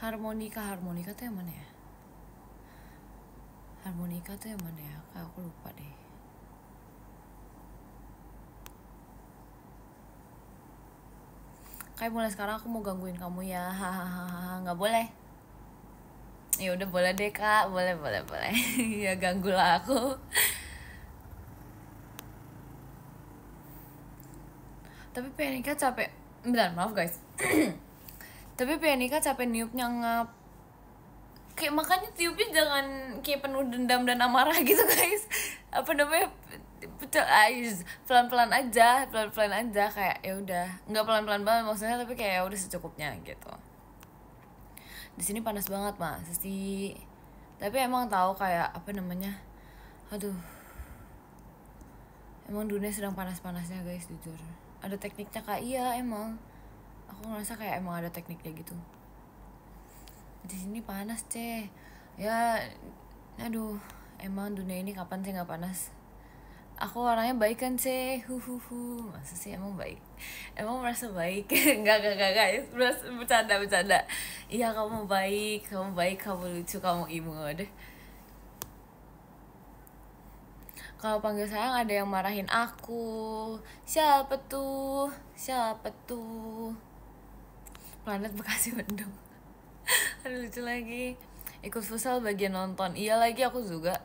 Harmonika tuh yang mana ya? Harmonika tuh yang mana ya? Kayak aku lupa deh. Kayak mulai sekarang aku mau gangguin kamu ya, hahaha, nggak boleh. Ya udah boleh deh Kak, boleh. Ya ganggu lah aku. Tapi pianika capek. Bentar, maaf guys. Tapi pianika capek niupnya ngap. Kayak makanya tiupnya jangan kayak penuh dendam dan amarah gitu guys. Apa namanya? Pelan-pelan aja kayak ya udah, nggak pelan-pelan banget maksudnya, tapi kayak ya udah secukupnya gitu. Di sini panas banget Mas sih, tapi emang tahu kayak apa namanya, aduh, emang dunia sedang panas-panasnya guys, jujur. Ada tekniknya Kak, iya emang aku ngerasa kayak emang ada tekniknya gitu. Di sini panas ya, aduh, emang dunia ini kapan sih nggak panas? Aku orangnya baik kan masa sih emang baik, emang merasa baik? Enggak guys, bercanda. Iya kamu baik, kamu lucu, kamu imut. Kalau panggil sayang ada yang marahin aku. Siapa tuh? Planet Bekasi Bandung. Aduh lucu lagi. Ikut futsal bagian nonton. Iya lagi, aku juga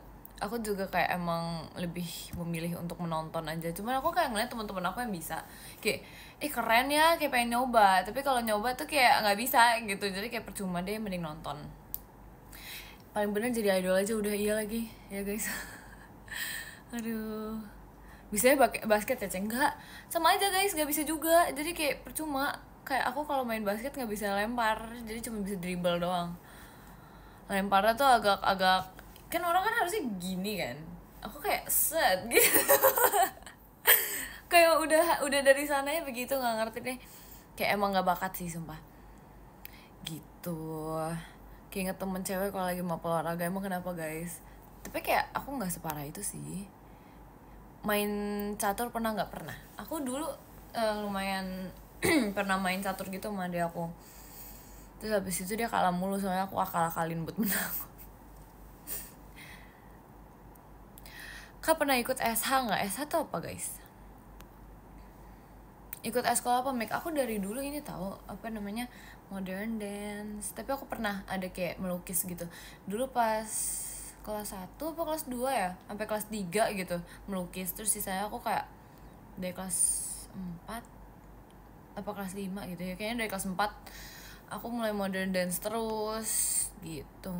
kayak emang lebih memilih untuk menonton aja. Cuman aku kayak ngeliat teman-teman aku yang bisa, kayak keren ya, kayak pengen nyoba, tapi kalau nyoba tuh kayak nggak bisa gitu, jadi kayak percuma deh, mending nonton. Paling bener jadi idol aja udah. Iya lagi ya guys. Aduh, bisa ya basket ya enggak, sama aja guys, nggak bisa juga, jadi kayak percuma. Kayak aku kalau main basket nggak bisa lempar, jadi cuma bisa dribble doang. Lemparnya tuh agak kan orang kan harusnya gini kan, aku kayak set gitu. Kayak udah dari sananya begitu, nggak ngerti deh, kayak emang nggak bakat sih sumpah gitu. Kayak inget temen cewek kalau lagi mau olahraga, emang kenapa guys? Tapi kayak aku nggak separah itu sih. Main catur pernah nggak? Pernah. Aku dulu lumayan pernah main catur gitu sama dia aku. Terus habis itu dia kalah mulu, soalnya aku akal-akalin buat menang. Kak pernah ikut SH nggak? SH tuh apa guys? Ikut sekolah apa make? Aku dari dulu ini tahu apa namanya, modern dance. Tapi aku pernah ada kayak melukis gitu. Dulu pas kelas 1 apa kelas 2 ya? Sampai kelas 3 gitu melukis. Terus sisanya aku kayak dari kelas 4 apa kelas 5 gitu ya. Kayaknya dari kelas 4 aku mulai modern dance terus gitu.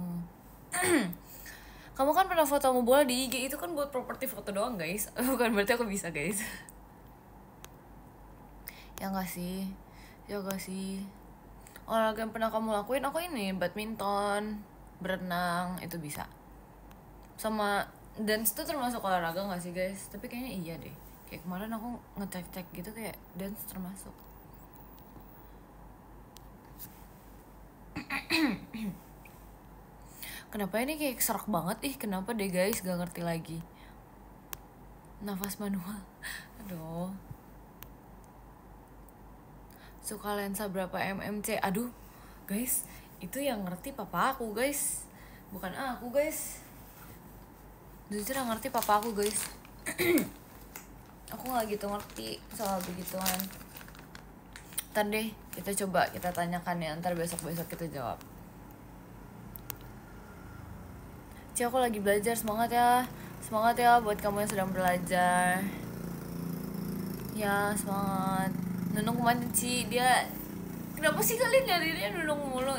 Kamu kan pernah foto sama bola di IG, itu kan buat properti foto doang guys. Bukan berarti aku bisa guys. Ya gak sih. Olahraga yang pernah kamu lakuin, aku ini badminton, berenang, itu bisa. Sama dance tuh termasuk olahraga gak sih guys? Tapi kayaknya iya deh. Kayak kemarin aku ngecek gitu, kayak dance termasuk. Kenapa ini kayak serak banget kenapa deh guys, gak ngerti lagi. Nafas manual. Aduh. Suka lensa berapa mmc? Aduh guys, itu yang ngerti papa aku guys, bukan aku guys. Jujur yang ngerti papa aku guys. Aku gak gitu ngerti soal begituan. Ntar deh kita coba kita tanyakan ya, ntar besok-besok kita jawab. Aku lagi belajar, semangat ya buat kamu yang sedang belajar. Ya semangat. Nunung kemana Ci? Dia kenapa sih kalian nyarinya Nunung mulu?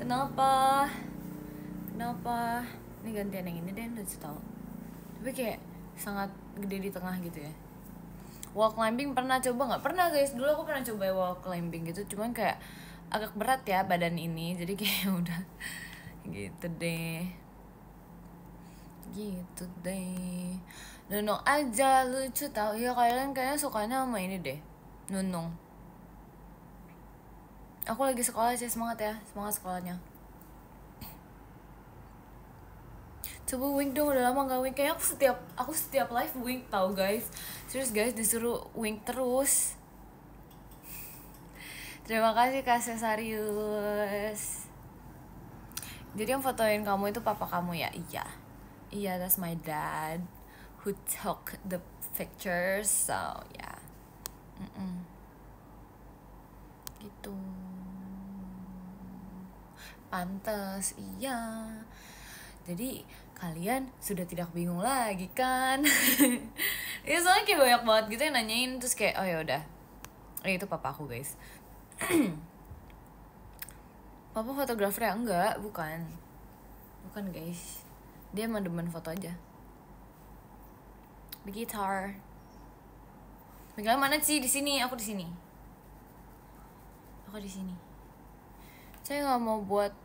Kenapa? Ini gantian yang ini deh, udah tahu. Tapi kayak sangat gede di tengah gitu ya. Wall climbing pernah coba nggak? Pernah guys, dulu aku pernah coba wall climbing gitu, cuman kayak agak berat ya badan ini, jadi kayak udah gitu deh. Nunung aja lucu tau. Ya kalian kayaknya sukanya sama ini deh, Nunung. Aku lagi sekolah sih, semangat ya, semangat sekolahnya. Coba wink dong, udah lama gak wink. Kayaknya aku setiap live wink tau guys. Serius guys, disuruh wink terus. Terima kasih Kak Cesarius. Jadi yang fotoin kamu itu papa kamu ya? Iya, that's my dad who took the pictures. So yeah, gitu. Pantes, iya. Jadi kalian sudah tidak bingung lagi kan? Ya soalnya kayak banyak banget gitu yang nanyain, terus kayak oh ya udah, itu papa aku guys. Papa fotografer ya? Enggak, bukan guys. Dia emang demen foto aja. Gitar. Miguel mana sih? Di sini, aku di sini. Saya nggak mau buat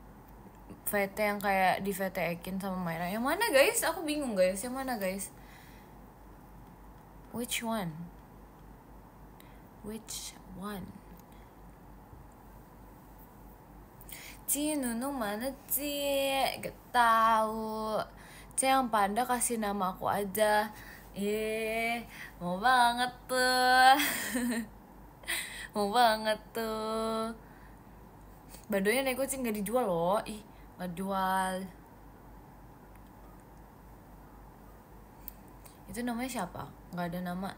VT yang kayak di VT Ekin sama Myra. Yang mana guys? Aku bingung guys. Yang mana guys? Which one? Ci, Nunung mana Ci? Gak tahu. Ci yang panda kasih nama aku aja. Mau banget tuh. Mau banget tuh. Badonya nego Ci nggak dijual loh. Nggak jual. Itu namanya siapa? Nggak ada nama.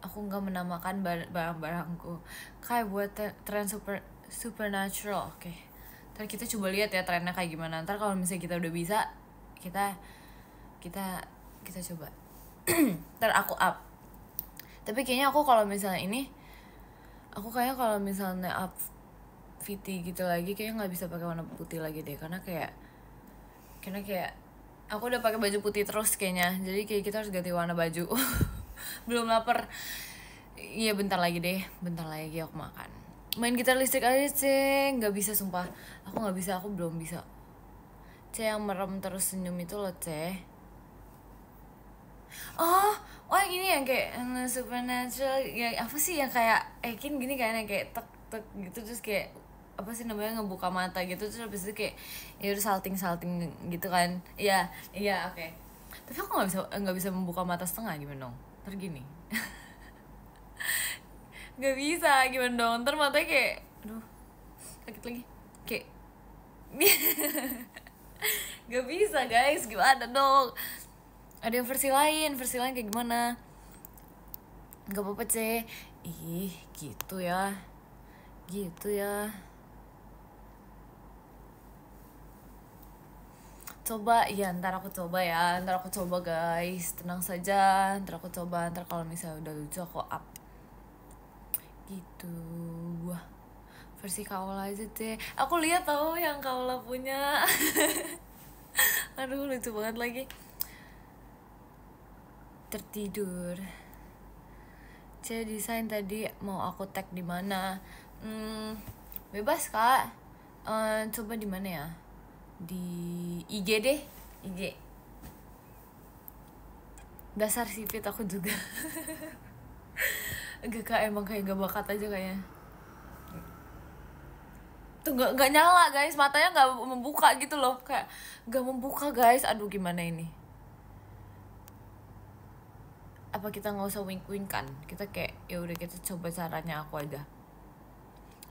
Aku nggak menamakan barang-barangku. Kayak buat tren supernatural. Oke. Ntar kita coba lihat ya trennya kayak gimana. Ntar kalau misalnya kita udah bisa, kita coba. Ntar aku up. Tapi kayaknya aku kalau misalnya up VT gitu lagi, kayaknya nggak bisa pakai warna putih lagi deh, karena kayak aku udah pakai baju putih terus kayaknya. Jadi kayak kita harus ganti warna baju. Belum lapar. Iya bentar lagi aku makan. Main gitar listrik aja sih, nggak bisa sumpah. Aku belum bisa. Yang merem terus senyum itu loh Oh yang ini yang kayak supernatural, yang apa sih yang kayak Ekin gini kan, yang kayak tek gitu, terus kayak apa sih namanya, ngebuka mata gitu, terus habis itu kayak ya udah salting gitu kan. Iya oke. Tapi aku nggak bisa membuka mata setengah, gimana dong? Ntar gini. Nggak bisa, gimana dong? Ntar matanya kayak aduh sakit lagi kayak. Nggak bisa guys, gimana dong? Ada yang versi lain kayak gimana? Gak apa-apa gitu ya. Coba ya, ntar aku coba guys, tenang saja. Ntar aku coba, ntar kalau misalnya udah lucu aku up gitu. Wah, versi Kaola aja aku lihat tahu yang Kaola punya. Aduh lucu banget lagi. Tertidur. Desain tadi mau aku tag di mana? Bebas Kak. Coba di mana ya? Di IG deh, IG. Dasar sipit aku juga. Enggak Kak, emang kayak gak bakat aja kayaknya. tuh nggak nyala guys, matanya nggak membuka gitu loh, kayak nggak membuka guys. Aduh gimana ini, apa kita nggak usah wink kan, kita kayak ya udah kita coba caranya aku aja.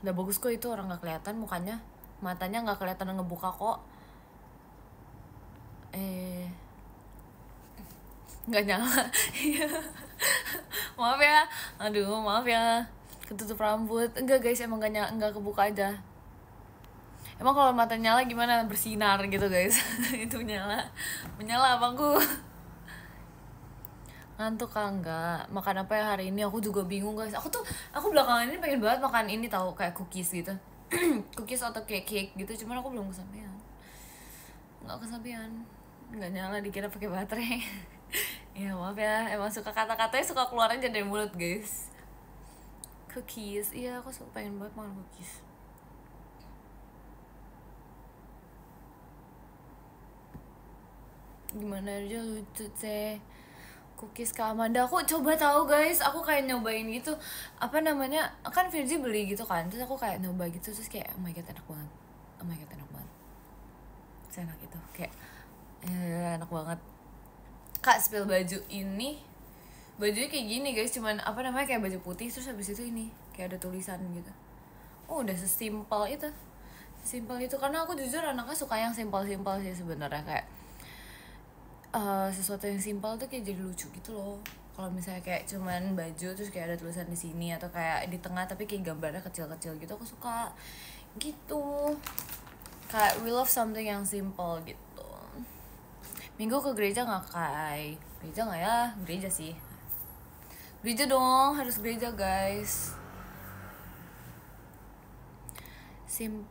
Udah bagus kok itu, orang nggak kelihatan mukanya, matanya nggak kelihatan ngebuka kok. Nggak nyala. Maaf ya, aduh maaf ya, ketutup rambut. Enggak guys, emang nggak kebuka aja. Emang kalau mata nyala gimana, bersinar gitu guys. Itu menyala abangku. Ngantuk kan? Enggak. Makan apa ya hari ini, aku juga bingung guys. Aku belakangan ini pengen banget makan ini tahu, kayak cookies gitu. Cookies atau cake gitu, cuman aku belum kesampaian. Nggak nyala, dikira pakai baterai. Ya maaf ya, emang suka kata-katanya suka keluar aja dari mulut guys. Cookies, iya aku pengen banget makan cookies. Gimana aja lucu teh cookies Kak Amanda. Aku coba tahu guys, aku kayak nyobain gitu, apa namanya, kan Virgi beli gitu kan, terus aku kayak nyoba gitu, terus kayak oh my god enak banget, enak itu kayak enak banget. Kak spill baju ini, bajunya kayak gini guys, cuman apa namanya, kayak baju putih terus habis itu ini kayak ada tulisan gitu. Oh udah sesimpel itu, karena aku jujur anaknya suka yang simpel sih sebenarnya, kayak sesuatu yang simpel tuh kayak jadi lucu gitu loh. Kalau misalnya kayak cuman baju terus kayak ada tulisan di sini atau kayak di tengah tapi kayak gambarnya kecil-kecil gitu, aku suka gitu. Kayak we love something yang simple gitu. Minggu ke gereja nggak Kai? Gereja nggak ya? Gereja sih. Gereja dong, harus gereja guys.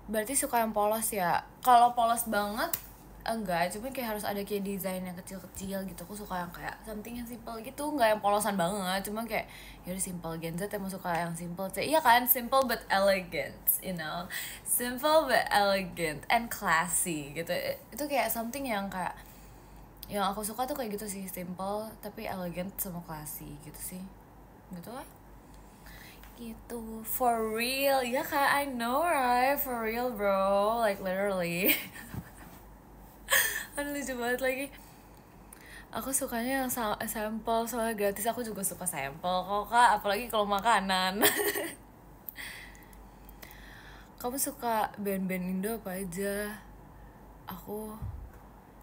Berarti suka yang polos ya? Kalau polos banget enggak, cuma kayak harus ada kayak desain yang kecil-kecil gitu. Aku suka yang kayak something yang simple gitu, nggak yang polosan banget, cuma kayak ya udah simple. Gen Z emang suka yang simple, iya kan, simple but elegant, you know, simple but elegant and classy gitu. Itu kayak something yang kayak yang aku suka tuh kayak gitu sih, simple tapi elegant sama classy gitu sih, gitu lah. Gitu, for real ya kak, I know right, for real bro, like literally. Aduh lucu banget lagi. Aku sukanya yang sampel, soalnya gratis. Aku juga suka sampel kok kak, apalagi kalau makanan. Kamu suka band-band Indo apa aja? Aku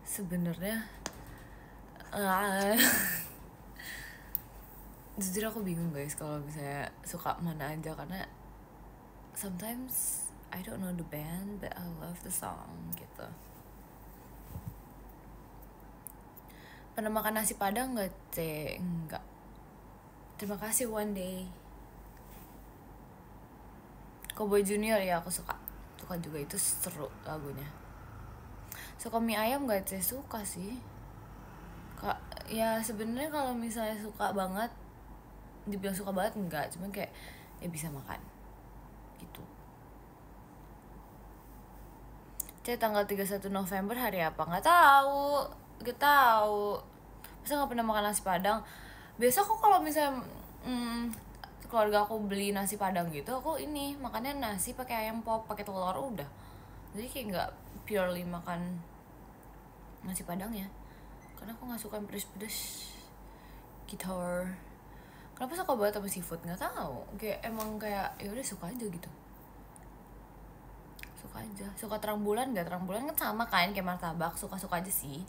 sebenarnya jujur aku bingung guys kalau misalnya suka mana aja, karena sometimes I don't know the band but I love the song gitu. Pernah makan nasi padang nggak Cek? Enggak. Terima kasih one day. Cowboy Junior ya aku suka juga, itu seru lagunya. Suka mie ayam nggak Cek? Suka sih kak. Ya sebenarnya kalau misalnya suka banget, dibilang suka banget enggak, cuman kayak ya bisa makan gitu. Cek tanggal 31 November hari apa? Nggak tahu. Masa nggak pernah makan nasi padang? Biasa kok kalau misalnya keluarga aku beli nasi padang gitu, aku ini makannya nasi pakai ayam pop, pakai telur udah. Jadi kayak nggak purely makan nasi padang ya, karena aku nggak suka yang pedes-pedes gitu. Kenapa suka banget sama seafood? Nggak tahu, kayak emang kayak ya udah suka aja gitu. Suka terang bulan nggak? Terang bulan kan sama kan kayak martabak, suka aja sih.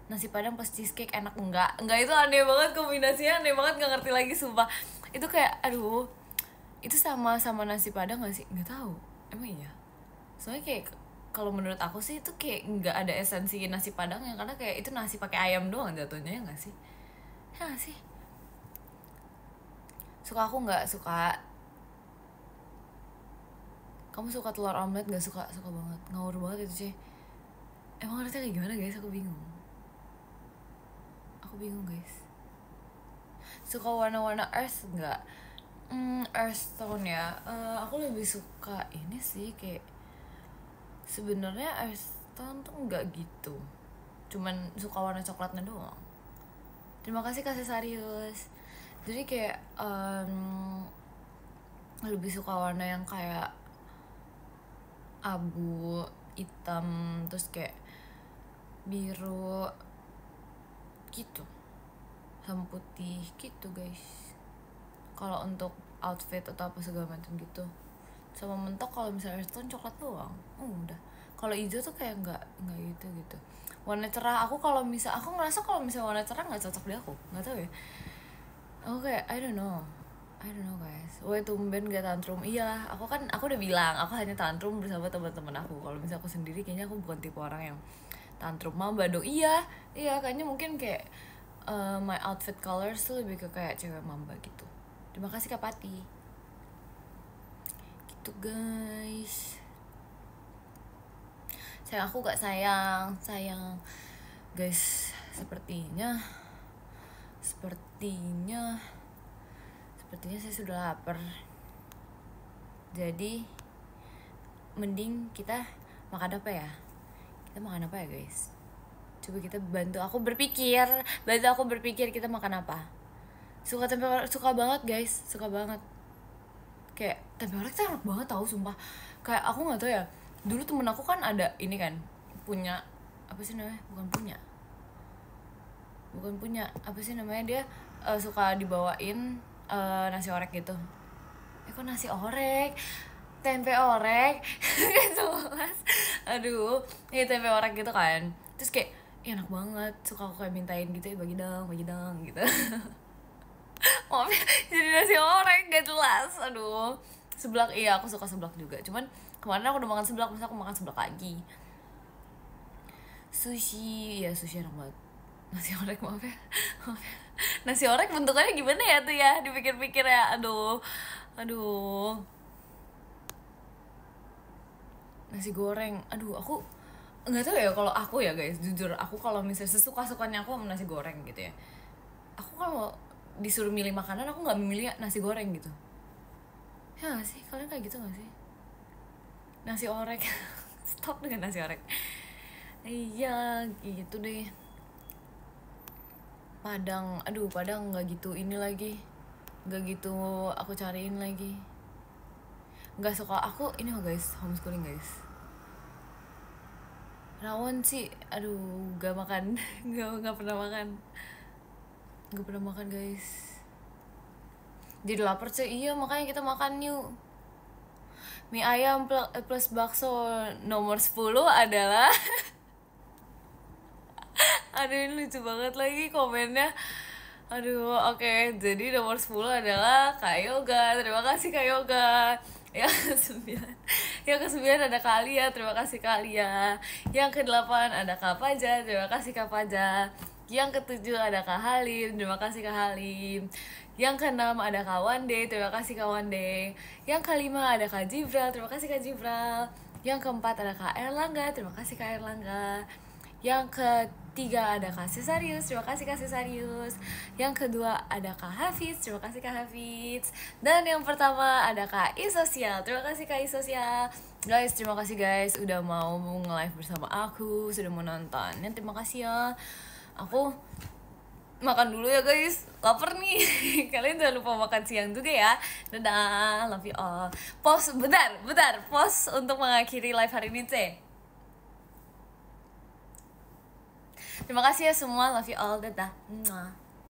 Nasi padang plus cheesecake enak enggak, itu aneh banget kombinasinya, aneh banget, nggak ngerti lagi sumpah. Itu kayak aduh, itu sama nasi padang nggak sih? Nggak tahu, emang iya. Soalnya kayak kalau menurut aku sih itu kayak nggak ada esensi nasi padang ya, karena kayak itu nasi pakai ayam doang jatuhnya, ya nggak sih? Ya nggak sih? Suka aku nggak suka. Kamu suka telur omelet nggak? Suka banget, ngawur banget itu sih. Emang harusnya kayak gimana guys? Aku bingung guys. Suka warna-warna earth nggak? Earth tone ya. Aku lebih suka ini sih, kayak sebenarnya earth tone tuh nggak gitu, cuman suka warna coklatnya doang. Terima kasih Kak Cesarius. Jadi kayak lebih suka warna yang kayak abu, hitam, terus kayak biru gitu, sama putih gitu guys. Kalau untuk outfit atau apa segala macam gitu. Sama mentok kalau misalnya earth tone coklat doang. Udah. Kalau hijau tuh kayak nggak gitu. Warna cerah aku ngerasa kalau misalnya warna cerah nggak cocok di aku. Nggak tahu ya. Aku kayak I don't know guys. Wah tumben gak tantrum. Iya, aku udah bilang aku hanya tantrum bersama teman-teman aku. Kalau misalnya aku sendiri kayaknya aku bukan tipe orang yang tantrum mamba dong. Iya kayaknya mungkin kayak my outfit colors tuh lebih ke kayak cewek mamba gitu. Terima kasih Kak Pati. Gitu guys. Sayang aku gak sayang guys. Sepertinya saya sudah lapar. Jadi mending kita makan apa ya? Kita makan apa ya guys? Coba kita bantu aku berpikir kita makan apa. Suka banget guys, suka banget. Kayak tempe orek tuh enak banget tau sumpah. Kayak aku gak tau ya, dulu temen aku kan ada ini kan, punya apa sih namanya, bukan punya apa sih namanya, dia suka dibawain nasi orek gitu. Kok nasi orek, tempe orek gitu mas. Aduh, ini tempe orek gitu kan. Terus kayak enak banget, suka aku kayak mintain gitu ya, bagi dong gitu. Maaf ya, jadi nasi orek gak jelas. Aduh, seblak, iya aku suka seblak juga. Cuman kemarin aku udah makan seblak, masa aku makan seblak lagi. Sushi, ya sushi enak banget. Nasi orek maaf ya. Nasi orek bentukannya gimana ya tuh ya, dipikir-pikir ya. Aduh. Nasi goreng, aduh aku nggak tahu ya. Kalau aku ya guys, jujur aku kalau misalnya sesuka-sukanya aku sama nasi goreng gitu ya, aku kalau disuruh milih makanan aku nggak memilih nasi goreng gitu ya. Gak sih, kalian kayak gitu gak sih? Nasi orek stop dengan nasi orek. Iya gitu deh. Padang nggak gitu ini lagi, nggak gitu aku cariin lagi. Nggak suka aku ini loh guys, homeschooling guys. Rawon sih, aduh gak makan. Gak pernah makan guys. Jadi lapar sih. Iya makanya kita makan yuk. Mie ayam plus bakso nomor 10 adalah aduh ini lucu banget lagi komennya. Aduh oke. Jadi nomor 10 adalah Kak Yoga. Terima kasih Kak Yoga. Yang ke-9 ada Kak Lia, terima kasih Kak Lia. Yang ke-8 ada Kak Paja, terima kasih Kak Paja. Yang ke-7 ada Kak Halim, terima kasih Kak Halim. Yang ke-6 ada Kak Wande, terima kasih Kak Wande. Yang ke-5 ada Kak Jibral, terima kasih Kak Jibral. Yang ke-4 ada Kak Erlangga, terima kasih Kak Erlangga. Yang ketiga ada Kak Cesarius, terima kasih Kak Cesarius. Yang kedua ada Kak Hafiz, terima kasih Kak Hafiz. Dan yang pertama ada Kak Isosial, terima kasih Kak Isosial. Guys, terima kasih guys udah mau nge-live bersama aku, sudah mau nonton. Dan terima kasih ya. Aku makan dulu ya guys, lapar nih. Kalian jangan lupa makan siang juga ya. Dadah, love you all. Pause bentar, pause untuk mengakhiri live hari ini C. Terima kasih ya semua, love you all, dadah.